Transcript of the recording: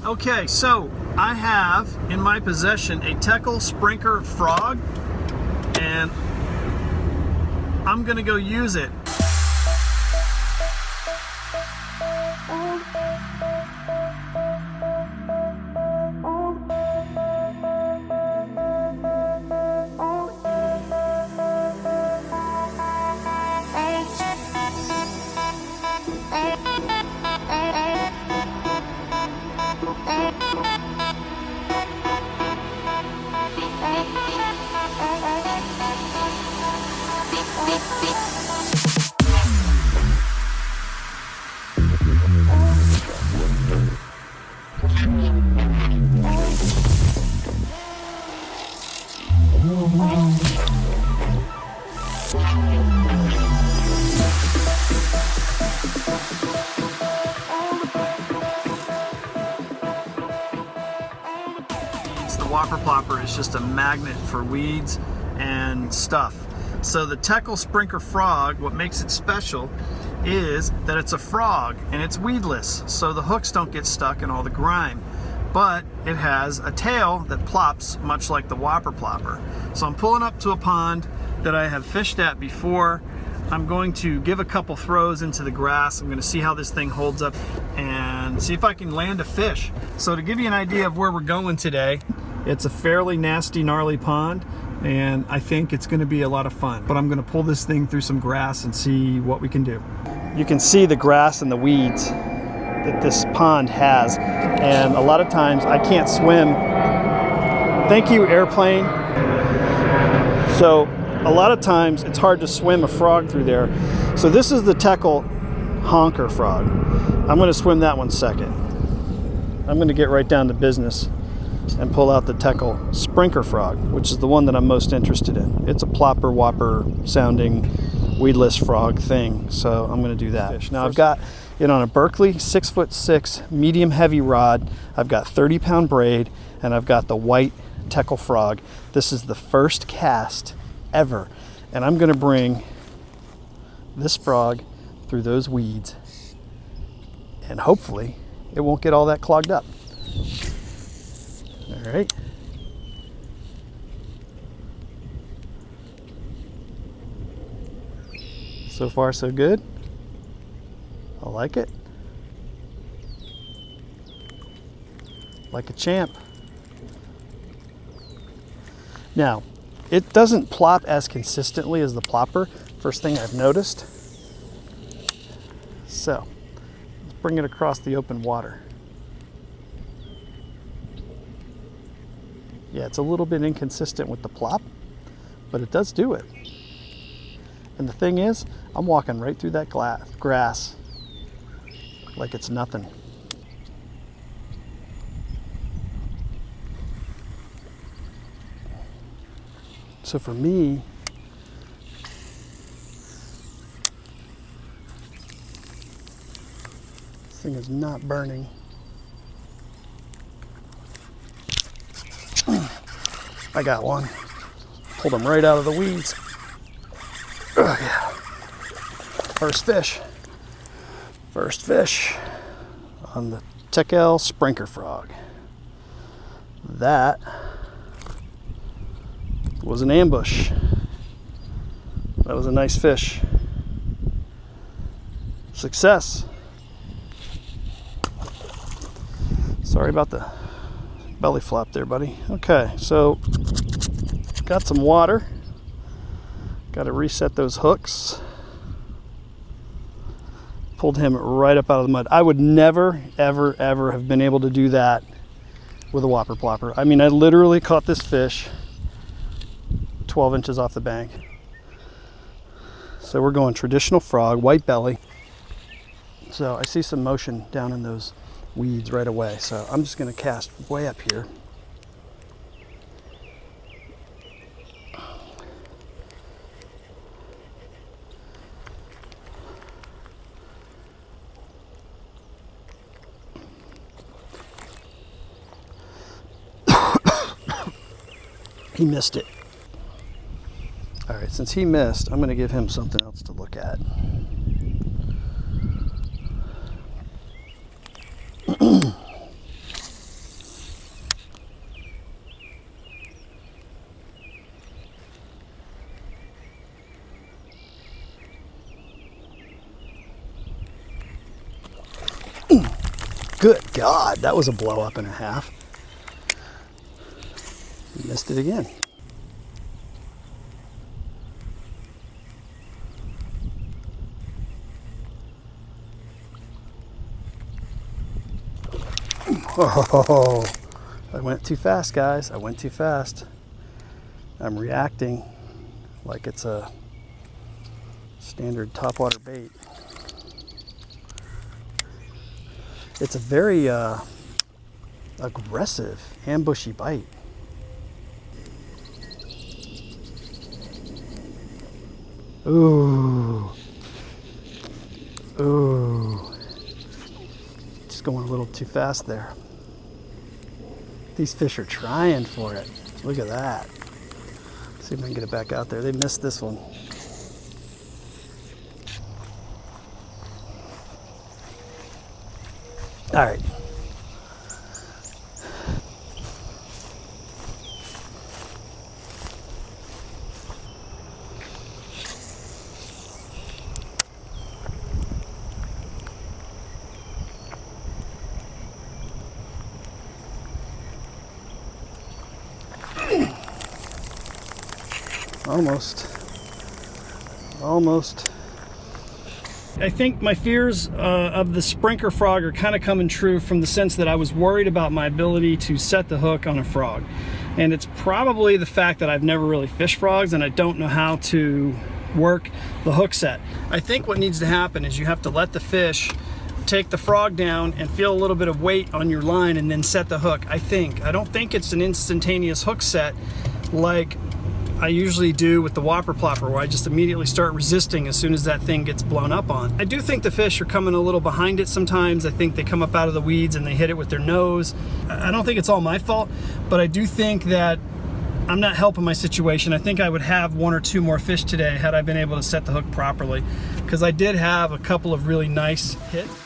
Okay, so I have in my possession a Teckel Sprinker frog, and I'm gonna go use it. The whopper plopper is just a magnet for weeds and stuff. So the Teckel Sprinker frog, what makes it special is that it's a frog and it's weedless, so the hooks don't get stuck in all the grime. But it has a tail that plops much like the whopper plopper. So I'm pulling up to a pond that I have fished at before. I'm going to give a couple throws into the grass. I'm going to see how this thing holds up and see if I can land a fish. So to give you an idea of where we're going today, it's a fairly nasty, gnarly pond, and I think it's going to be a lot of fun. But I'm going to pull this thing through some grass and see what we can do. You can see the grass and the weeds that this pond has, and a lot of times I can't swim. Thank you, airplane. So a lot of times it's hard to swim a frog through there. So this is the Teckel honker frog. I'm going to swim that one second. I'm going to get right down to business and pull out the Teckel Sprinker frog, which is the one that I'm most interested in. It's a plopper whopper sounding weedless frog thing, so I'm going to do that. Now I've got it on a Berkeley 6'6" medium heavy rod. I've got 30-pound braid, and I've got the white Teckel frog. This is the first cast ever, and I'm going to bring this frog through those weeds, and hopefully it won't get all that clogged up. All right. So far, so good. I like it. Like a champ. Now, it doesn't plop as consistently as the plopper, first thing I've noticed. So, let's bring it across the open water. Yeah, it's a little bit inconsistent with the plop, but it does do it. And the thing is, I'm walking right through that grass like it's nothing. So for me, this thing is not burning. I got one. Pulled him right out of the weeds. Oh, yeah. First fish. First fish on the Teckel Sprinker frog. That was an ambush. That was a nice fish. Success. Sorry about the belly flop there, buddy. Okay, so got some water. Got to reset those hooks. Pulled him right up out of the mud. I would never, ever, ever have been able to do that with a whopper plopper. I mean, I literally caught this fish 12 inches off the bank. So we're going traditional frog, white belly. So I see some motion down in those weeds right away. So I'm just going to cast way up here. He missed it. All right, since he missed, I'm going to give him something else to look at. Good God, that was a blow up and a half. Missed it again. Oh, I went too fast, guys. I went too fast. I'm reacting like it's a standard topwater bait. It's a very aggressive, ambushy bite. Ooh. Ooh. Just going a little too fast there. These fish are trying for it. Look at that. See if I can get it back out there. They missed this one. All right. Almost. I think my fears of the Sprinker frog are kind of coming true, from the sense that I was worried about my ability to set the hook on a frog. And it's probably the fact that I've never really fished frogs and I don't know how to work the hook set. I think what needs to happen is you have to let the fish take the frog down and feel a little bit of weight on your line and then set the hook. I don't think it's an instantaneous hook set like I usually do with the whopper plopper, where I just immediately start resisting as soon as that thing gets blown up on. I do think the fish are coming a little behind it sometimes. I think they come up out of the weeds and they hit it with their nose. I don't think it's all my fault, but I do think that I'm not helping my situation. I think I would have one or two more fish today had I been able to set the hook properly, because I did have a couple of really nice hits.